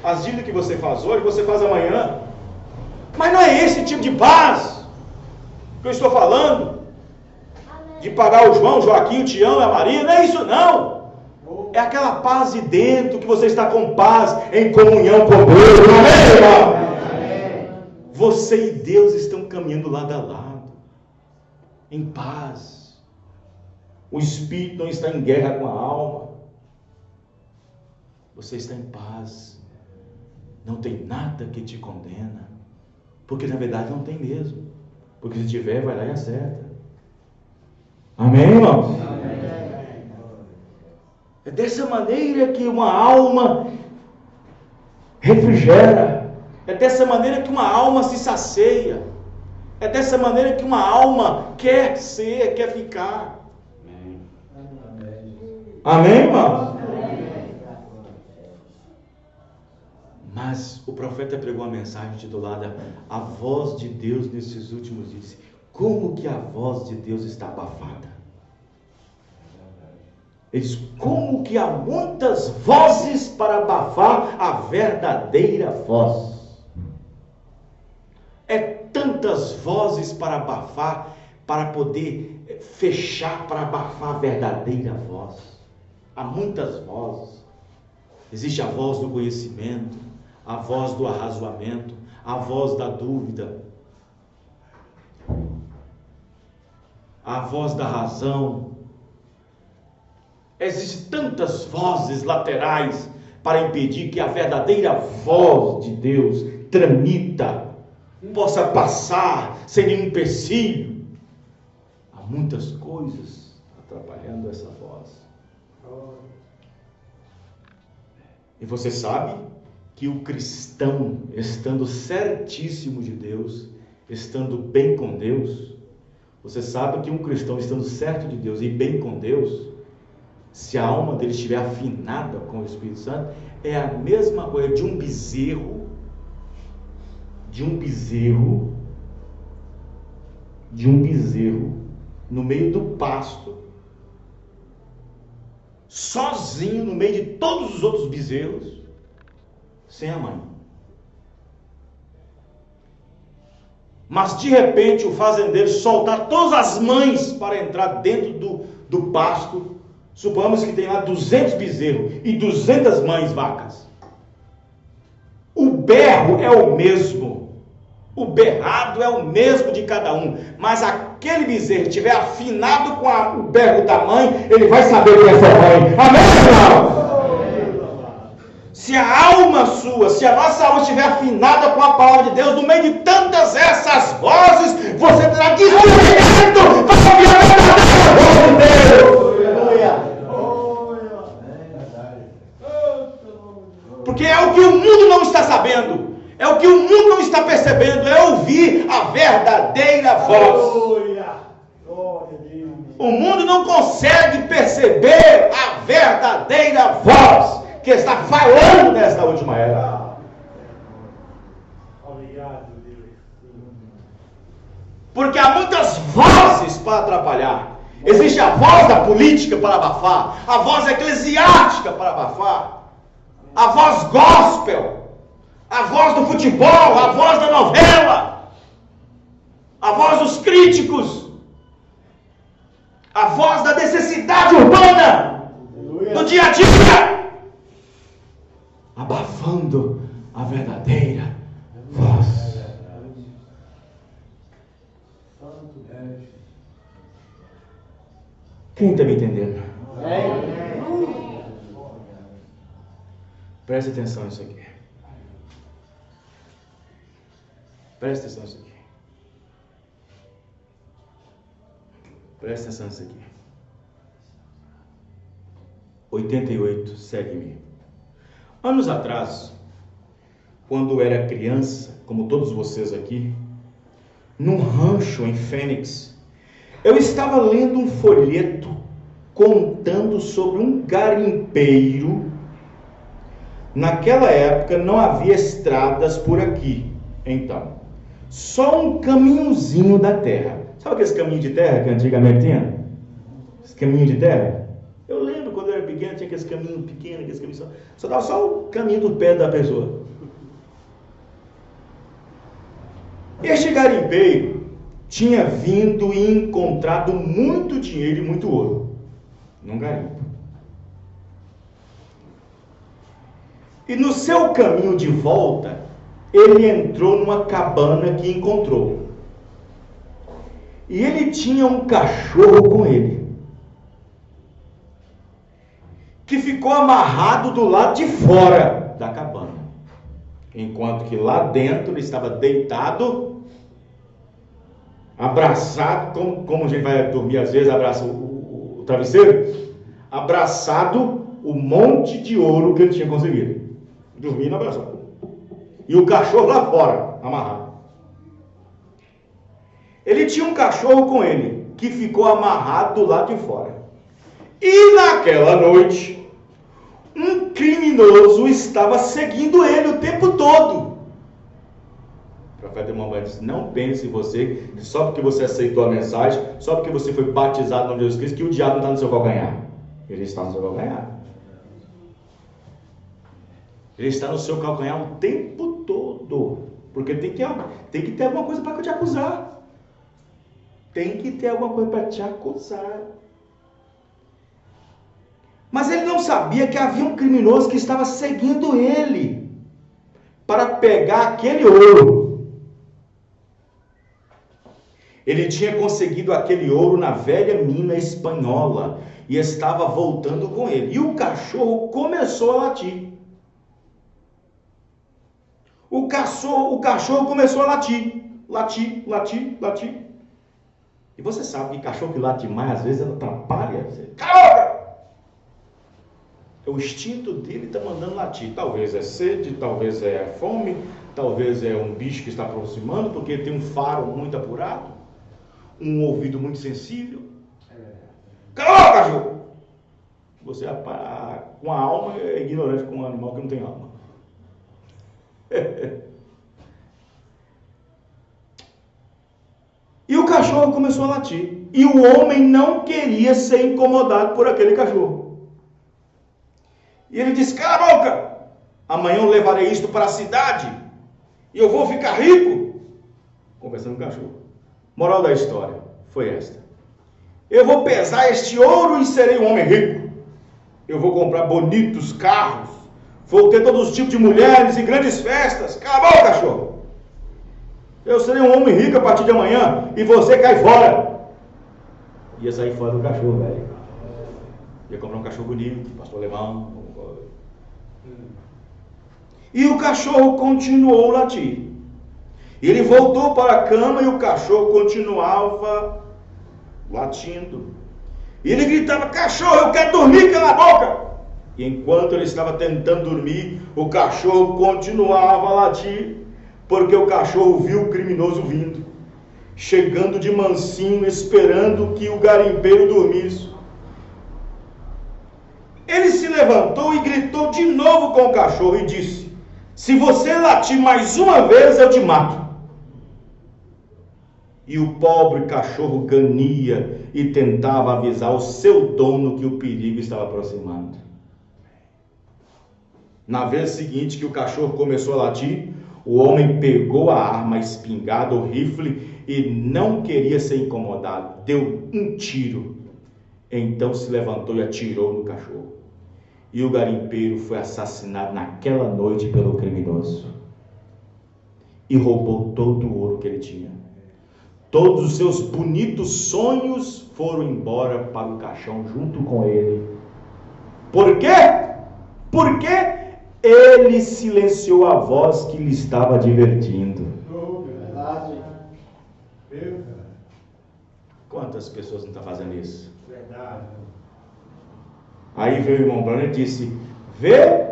As dívidas que você faz hoje, você faz amanhã. Mas não é esse tipo de paz que eu estou falando. De pagar o João, o Joaquim, o Tião, a Maria. Não é isso não. É aquela paz de dentro, que você está com paz, em comunhão com Deus. Amém, irmão? Você e Deus estão caminhando lado a lado, em paz. O espírito não está em guerra com a alma. Você está em paz. Não tem nada que te condena. Porque na verdade não tem mesmo. Porque se tiver, vai lá e acerta. Amém, irmãos? É dessa maneira que uma alma refrigera. É dessa maneira que uma alma se sacia. É dessa maneira que uma alma quer ser, quer ficar. Amém, irmão? Mas o profeta pregou uma mensagem titulada A Voz de Deus nesses últimos dias. Como que a voz de Deus está abafada? Ele diz, como que há muitas vozes para abafar a verdadeira voz. É tantas vozes para abafar, para poder fechar, para abafar a verdadeira voz. Há muitas vozes. Existe a voz do conhecimento, a voz do arrazoamento, a voz da dúvida, a voz da razão. Existem tantas vozes laterais para impedir que a verdadeira voz de Deus tramita, possa passar sem nenhum empecilho. Há muitas coisas atrapalhando essa voz. E você sabe que o cristão, estando certíssimo de Deus, estando bem com Deus, você sabe que um cristão estando certo de Deus e bem com Deus, se a alma dele estiver afinada com o Espírito Santo, é a mesma coisa de um bezerro no meio do pasto, sozinho no meio de todos os outros bezerros, sem a mãe. Mas de repente o fazendeiro soltar todas as mães para entrar dentro do pasto. Suponhamos que tem lá 200 bezerros e 200 mães vacas. O berro é o mesmo. O berrado é o mesmo de cada um. Mas aquele bezerro que estiver afinado com o berro da mãe, ele vai saber quem é sua mãe. Amém, irmão? Se a alma sua, se a nossa alma estiver afinada com a palavra de Deus, no meio de tantas essas vozes, você terá discernimento para ouvir a verdadeira voz de Deus. Porque é o que o mundo não está sabendo, é o que o mundo não está percebendo, é ouvir a verdadeira voz. O mundo não consegue perceber a verdadeira voz que está falando nesta última era. Porque há muitas vozes para atrapalhar. Existe a voz da política para abafar, a voz eclesiástica para abafar, a voz gospel, a voz do futebol, a voz da novela, a voz dos críticos, a voz da necessidade urbana, do dia a dia, abafando a verdadeira voz. Quem está me entendendo? Preste atenção nisso aqui. Presta atenção nisso aqui. Presta atenção nisso aqui. 88, segue-me. Anos atrás, quando eu era criança, como todos vocês aqui, num rancho em Fênix, eu estava lendo um folheto contando sobre um garimpeiro. Naquela época não havia estradas por aqui, então, só um caminhozinho da terra. Sabe aqueles caminhos de terra que antigamente tinha? Esse caminho de terra? Eu lembro quando eu era pequeno, tinha aqueles caminhos pequenos, aqueles caminhos só dava só o caminho do pé da pessoa. Este garimpeiro tinha vindo e encontrado muito dinheiro e muito ouro num garimpo. E no seu caminho de volta, ele entrou numa cabana que encontrou. E ele tinha um cachorro com ele, que ficou amarrado do lado de fora da cabana, enquanto que lá dentro ele estava deitado, abraçado, como a gente vai dormir às vezes, abraça o travesseiro, abraçado o monte de ouro que ele tinha conseguido, dormindo abraçado, e o cachorro lá fora, amarrado. Ele tinha um cachorro com ele, que ficou amarrado do lado de fora. E naquela noite, um criminoso estava seguindo ele o tempo todo. O profeta Muhammad disse: não pense você, só porque você aceitou a mensagem, só porque você foi batizado no nome de Jesus Cristo, que o diabo não está no seu calcanhar. Ele está no seu calcanhar. Ele está no seu calcanhar o tempo todo. Porque tem que ter alguma coisa para te acusar. Tem que ter alguma coisa para te acusar. Mas ele não sabia que havia um criminoso que estava seguindo ele para pegar aquele ouro. Ele tinha conseguido aquele ouro na velha mina espanhola e estava voltando com ele. E o cachorro começou a latir. O cachorro começou a latir. Latir. E você sabe que cachorro que late mais, às vezes, ela atrapalha. Cala! O instinto dele está mandando latir. Talvez é sede, talvez é fome, talvez é um bicho que está aproximando, porque tem um faro muito apurado, um ouvido muito sensível. Cala, cachorro! Você, com a alma, é ignorante com um animal que não tem alma. E o cachorro começou a latir. E o homem não queria ser incomodado por aquele cachorro. E ele disse: cala a boca! Amanhã eu levarei isto para a cidade e eu vou ficar rico. Conversando com o cachorro. Moral da história foi esta: eu vou pesar este ouro e serei um homem rico. Eu vou comprar bonitos carros. Vou ter todos os tipos de mulheres e grandes festas. Cala a boca, cachorro! Eu serei um homem rico a partir de amanhã e você cai fora. Ia sair fora do cachorro, velho. Ia comprar um cachorro bonito, pastor alemão. E o cachorro continuou a latir. Ele voltou para a cama e o cachorro continuava latindo. E ele gritava: cachorro, eu quero dormir, cala a boca! E enquanto ele estava tentando dormir, o cachorro continuava a latir. Porque o cachorro viu o criminoso vindo, chegando de mansinho, esperando que o garimpeiro dormisse. Ele se levantou e gritou de novo com o cachorro e disse: se você latir mais uma vez, eu te mato. E o pobre cachorro gania e tentava avisar o seu dono que o perigo estava aproximando. Na vez seguinte que o cachorro começou a latir, o homem pegou a arma, a espingarda, o rifle e não queria ser incomodado. Deu um tiro. Então se levantou e atirou no cachorro. E o garimpeiro foi assassinado naquela noite pelo criminoso. E roubou todo o ouro que ele tinha. Todos os seus bonitos sonhos foram embora para o caixão junto com ele. Por quê? Porque ele silenciou a voz que lhe estava divertindo. Quantas pessoas não estão fazendo isso? Verdade. Aí veio o irmão Branham e disse: vê,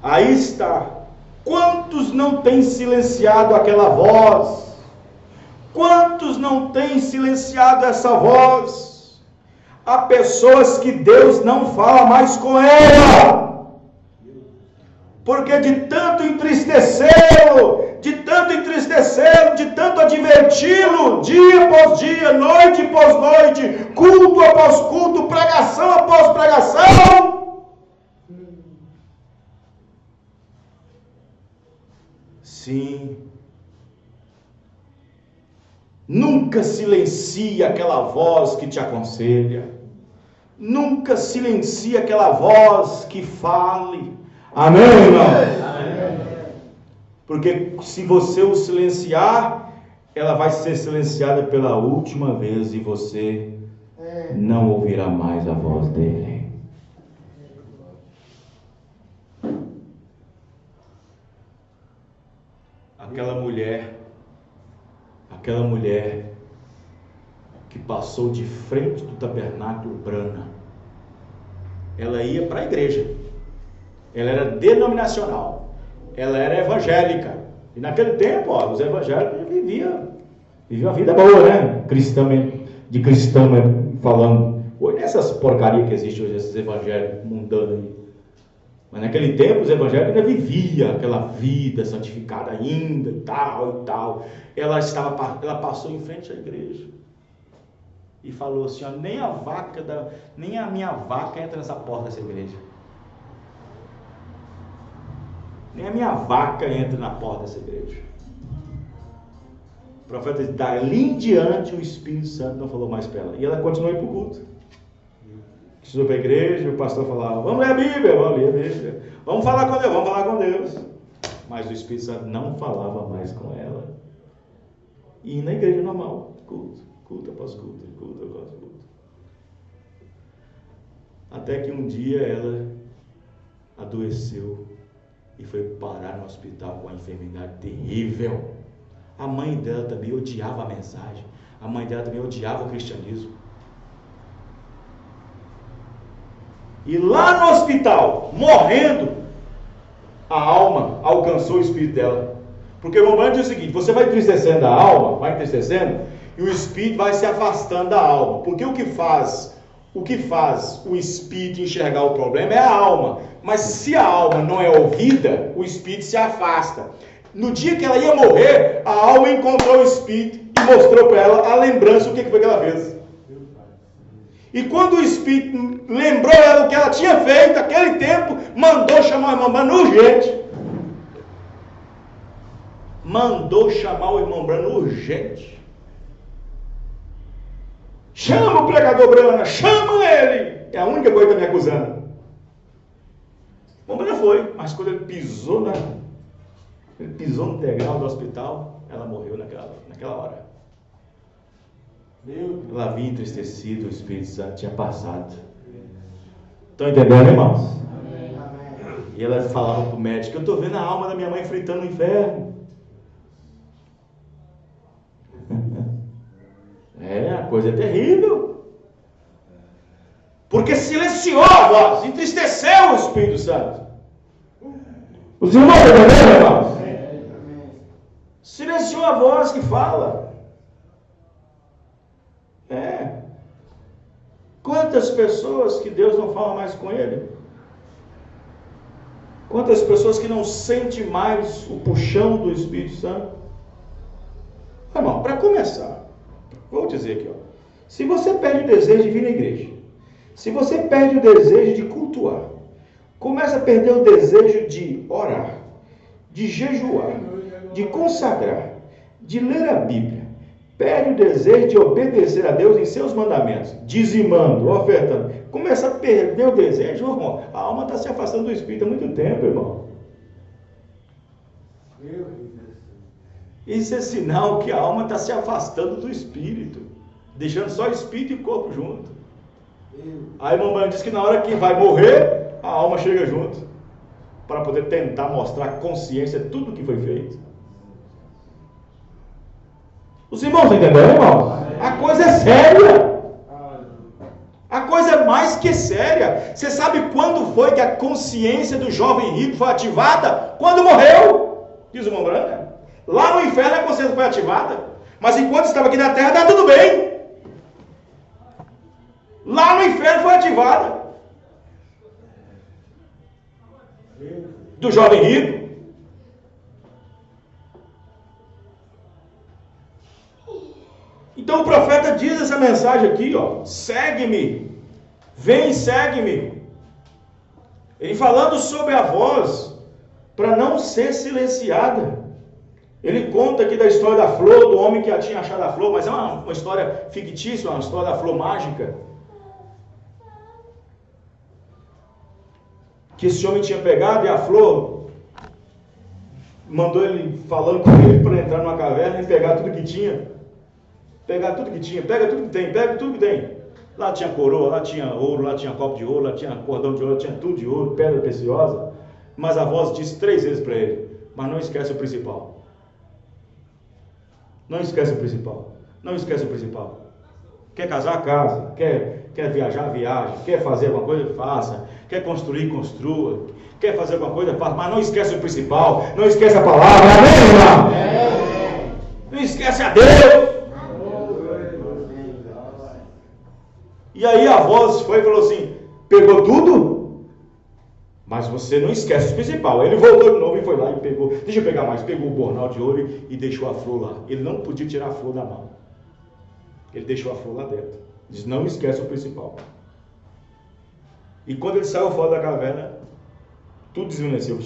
aí está. Quantos não têm silenciado aquela voz? Quantos não têm silenciado essa voz? Há pessoas que Deus não fala mais com ela, porque de tanto entristecê-lo, de tanto adverti-lo, dia após dia, noite após noite, culto após culto, pregação após pregação. Sim. Nunca silencie aquela voz que te aconselha. Nunca silencie aquela voz que fale. Amém, irmão? Amém. Porque se você o silenciar, ela vai ser silenciada pela última vez e você não ouvirá mais a voz dele. Aquela mulher que passou de frente do tabernáculo Branham, ela ia para a igreja, ela era denominacional, ela era evangélica, e naquele tempo, os evangélicos viviam a vida boa, né? De cristão falando. Hoje nessas porcarias que existem hoje, esses evangélicos mundanos aí. Mas naquele tempo os evangélicos ainda viviam aquela vida santificada ainda e tal. Ela passou em frente à igreja e falou assim: ó, nem a minha vaca entra nessa porta dessa igreja. Nem a minha vaca entra na porta dessa igreja. O profeta disse: dali em diante o Espírito Santo não falou mais para ela. E ela continuou indo para o culto. Precisou para a igreja, o pastor falava: vamos ler a Bíblia, vamos ler a Bíblia. Vamos falar com Deus. Mas o Espírito Santo não falava mais com ela. E na igreja normal, culto após culto. Até que um dia ela adoeceu e foi parar no hospital com uma enfermidade terrível. A mãe dela também odiava a mensagem. A mãe dela também odiava o cristianismo. E lá no hospital, morrendo, a alma alcançou o espírito dela. Porque o irmão Branham diz o seguinte: você vai entristecendo a alma, e o espírito vai se afastando da alma. Porque o que faz o espírito enxergar o problema é a alma. Mas se a alma não é ouvida, o espírito se afasta. No dia que ela ia morrer, a alma encontrou o espírito e mostrou para ela a lembrança do que foi que ela fez. E quando o Espírito lembrou ela o que ela tinha feito naquele tempo, mandou chamar o irmão Branham urgente. Chama o pregador Branham, chama ele. É a única coisa que está me acusando. O irmão Branham foi, mas quando ele pisou no degrau do hospital, ela morreu naquela hora. Ela havia entristecido, o Espírito Santo tinha passado. Estão entendendo, irmãos? Amém. E ela falava para o médico: eu estou vendo a alma da minha mãe fritando no inferno. A coisa é terrível. Porque silenciou a voz, entristeceu o Espírito Santo. Os irmãos entenderam, irmãos? Silenciou a voz que fala. Quantas pessoas que Deus não fala mais com ele? Quantas pessoas que não sentem mais o puxão do Espírito Santo? Irmão, para começar, vou dizer aqui, se você perde o desejo de vir na igreja, se você perde o desejo de cultuar, começa a perder o desejo de orar, de jejuar, de consagrar, de ler a Bíblia, perde o desejo de obedecer a Deus em seus mandamentos, dizimando, ofertando, começa a perder o desejo, irmão, a alma está se afastando do Espírito há muito tempo, irmão. Isso é sinal que a alma está se afastando do Espírito, deixando só o Espírito e o corpo junto. Aí o irmão diz que na hora que vai morrer, a alma chega junto, para poder tentar mostrar consciência de tudo que foi feito. Os irmãos entenderam, irmãos? A coisa é séria. A coisa é mais que séria. Você sabe quando foi que a consciência do jovem rico foi ativada? Quando morreu, diz o irmão Branca. Lá no inferno a consciência foi ativada. Mas enquanto estava aqui na terra, está tudo bem. Lá no inferno foi ativada. Do jovem rico. Então o profeta diz essa mensagem aqui, ó, segue-me, vem e segue-me. Ele falando sobre a voz, para não ser silenciada. Ele conta aqui da história da flor, do homem que tinha achado a flor, mas é uma história fictícia, uma história da flor mágica. Que esse homem tinha pegado e a flor mandou ele falando com ele para entrar numa caverna e pegar tudo que tinha. Pegar tudo que tinha, pega tudo que tem, pega tudo que tem. Lá tinha coroa, lá tinha ouro, lá tinha copo de ouro, lá tinha cordão de ouro, lá tinha tudo de ouro, pedra preciosa. Mas a voz disse 3 vezes para ele: mas não esquece o principal. Não esquece o principal. Não esquece o principal. Quer casar? Casa. Quer viajar? Viaje. Quer fazer alguma coisa? Faça. Quer construir? Construa. Quer fazer alguma coisa? Faça. Mas não esquece o principal. Não esquece a palavra. Amém? Não esquece a Deus. E aí a voz foi e falou assim: pegou tudo? Mas você não esquece o principal. Ele voltou de novo e foi lá e pegou. Deixa eu pegar mais. Pegou o bornal de ouro e deixou a flor lá. Ele não podia tirar a flor da mão. Ele deixou a flor lá dentro. Diz: não esquece o principal. E quando ele saiu fora da caverna, tudo desvaneceu.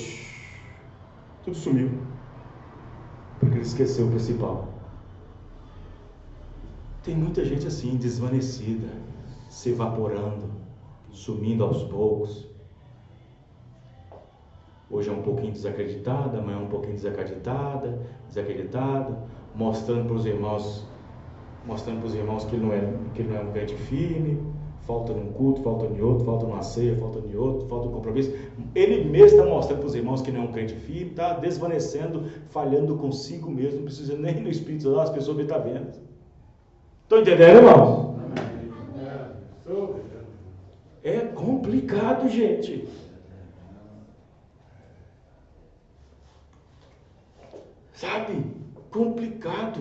Tudo sumiu. Porque ele esqueceu o principal. Tem muita gente assim, desvanecida, se evaporando, sumindo aos poucos. Hoje é um pouquinho desacreditada, amanhã é um pouquinho desacreditado, mostrando para os irmãos que ele não é um crente firme, falta num culto, falta em outro, falta numa ceia, falta em outro, falta um compromisso. Ele mesmo está mostrando para os irmãos que não é um crente firme, está desvanecendo, falhando consigo mesmo, não precisa nem no Espírito Santo, as pessoas estão vendo. Estão entendendo, irmãos? É complicado, gente. Sabe? Complicado.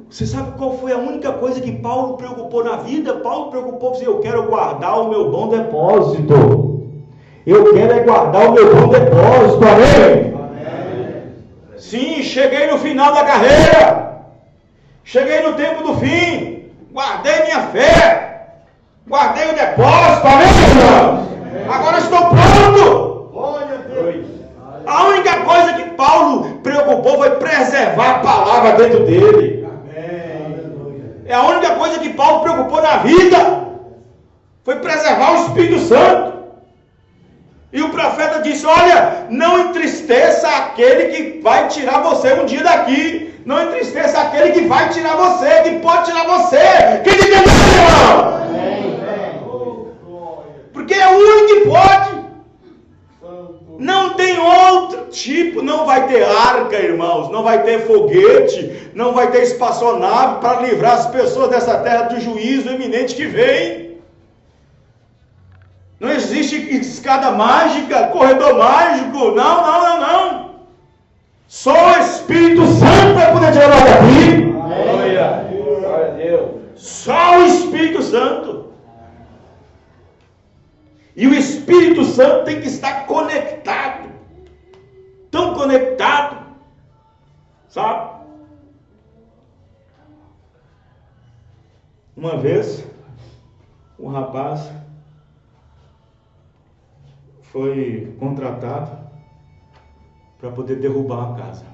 Você sabe qual foi a única coisa que Paulo preocupou na vida? Paulo preocupou assim: eu quero guardar o meu bom depósito. Eu quero guardar o meu bom depósito. Amém? Amém. Sim, cheguei no final da carreira. Cheguei no tempo do fim. Guardei minha fé. Guardei o depósito. Amém? Agora estou pronto. Glória a Deus. A única coisa que Paulo preocupou foi preservar a palavra dentro dele. É a única coisa que Paulo preocupou na vida. Foi preservar o Espírito Santo. E o profeta disse: olha, não entristeça aquele que vai tirar você um dia daqui. Não entristeça aquele que vai tirar você, que pode tirar você. Quem te entendeu, irmão? Porque é o único que pode. Não tem outro tipo. Não vai ter arca, irmãos. Não vai ter foguete. Não vai ter espaçonave para livrar as pessoas dessa terra do juízo iminente que vem. Não existe escada mágica, corredor mágico. Não. Só o Espírito Santo vai poder tirar nós daqui. Glória a Deus. Só o Espírito Santo. E o Espírito Santo tem que estar conectado. Tão conectado. Sabe? Uma vez, um rapaz foi contratado para poder derrubar uma casa.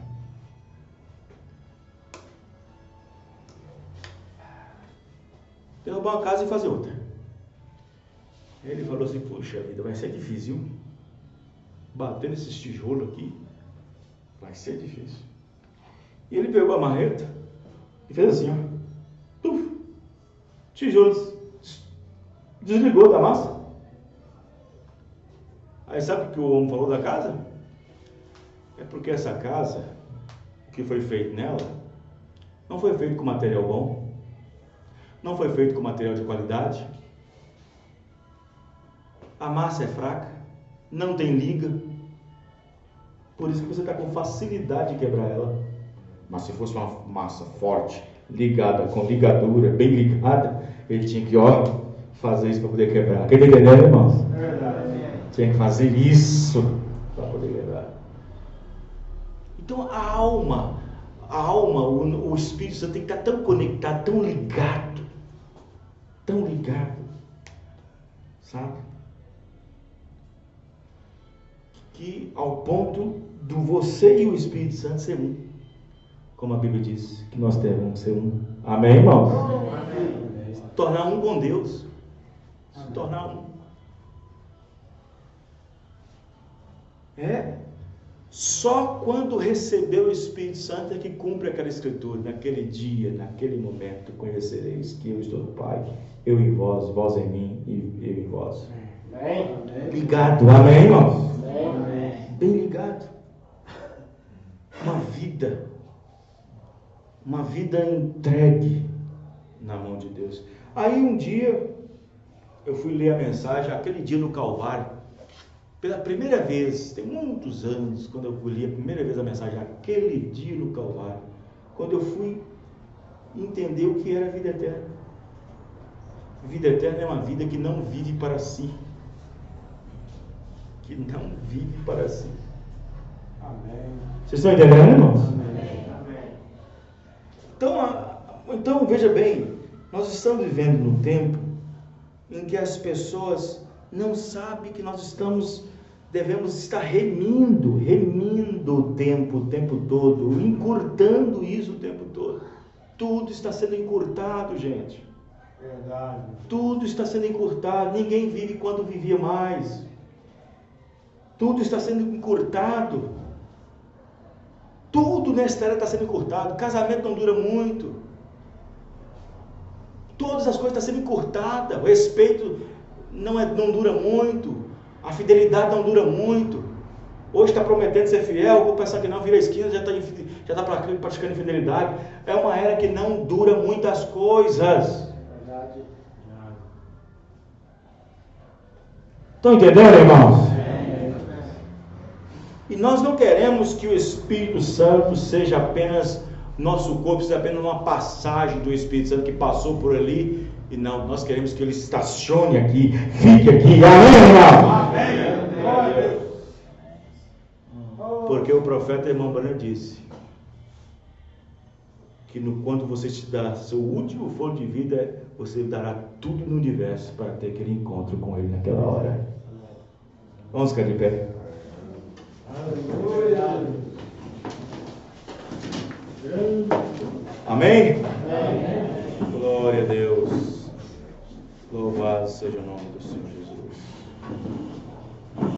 Derrubar uma casa e fazer outra. Ele falou assim: puxa vida, vai ser difícil. Bater nesses tijolos aqui vai ser difícil. E ele pegou a marreta e fez assim, ó. Tuf, tijolos. Desligou da massa. Aí sabe o que o homem falou da casa? É porque essa casa, o que foi feito nela, Não foi feito com material bom. Não foi feito com material de qualidade. A massa é fraca. Não tem liga. Por isso que você está com facilidade de quebrar ela. Mas se fosse uma massa forte, ligada, com ligadura, bem ligada, ele tinha que, fazer isso para poder quebrar. Quer entender, irmãos? É verdade. Tinha que fazer isso para poder quebrar. Então a alma, o Espírito Santo tem que estar tão conectado, tão ligado, sabe? Que ao ponto do você e o Espírito Santo ser um. Como a Bíblia diz, que nós devemos ser um. Amém, irmãos? Amém. Se tornar um com Deus. Se tornar um. Só quando receber o Espírito Santo é que cumpre aquela escritura. Naquele dia, naquele momento, conhecereis que eu estou no Pai, eu em vós, vós em mim e eu em vós. Amém. Ligado, amém, irmãos? Amém. Bem ligado. Uma vida entregue na mão de Deus. Aí um dia eu fui ler a mensagem, aquele dia no Calvário, pela primeira vez, tem muitos anos, quando eu li a primeira vez a mensagem, aquele dia no Calvário, quando eu fui entender o que era a vida eterna. A vida eterna é uma vida que não vive para si. Que não vive para si. Amém. Vocês estão entendendo, irmãos? Amém. Então, veja bem, nós estamos vivendo num tempo em que as pessoas não sabem que nós devemos estar remindo o tempo todo, encurtando isso o tempo todo. Tudo está sendo encurtado, gente. Verdade. Tudo está sendo encurtado, ninguém vive quando vivia mais. Tudo está sendo encurtado. Tudo nesta era está sendo encurtado. Casamento não dura muito. Todas as coisas estão sendo encurtadas. O respeito não dura muito. A fidelidade não dura muito. Hoje está prometendo ser fiel, vou pensar que não, vira a esquina, já está praticando infidelidade. É uma era que não dura muitas coisas. Verdade. Estão entendendo, irmãos? E nós não queremos que o Espírito Santo seja apenas, nosso corpo seja apenas uma passagem do Espírito Santo que passou por ali. E não, nós queremos que ele estacione aqui, fique aqui. Amém, irmão? Amém. Porque o profeta irmão Branham disse que quando você te dá seu último fôlego de vida, você dará tudo no universo para ter aquele encontro com ele naquela hora. Vamos ficar de pé. Amém? Amém? Glória a Deus. Louvado seja o nome do Senhor Jesus.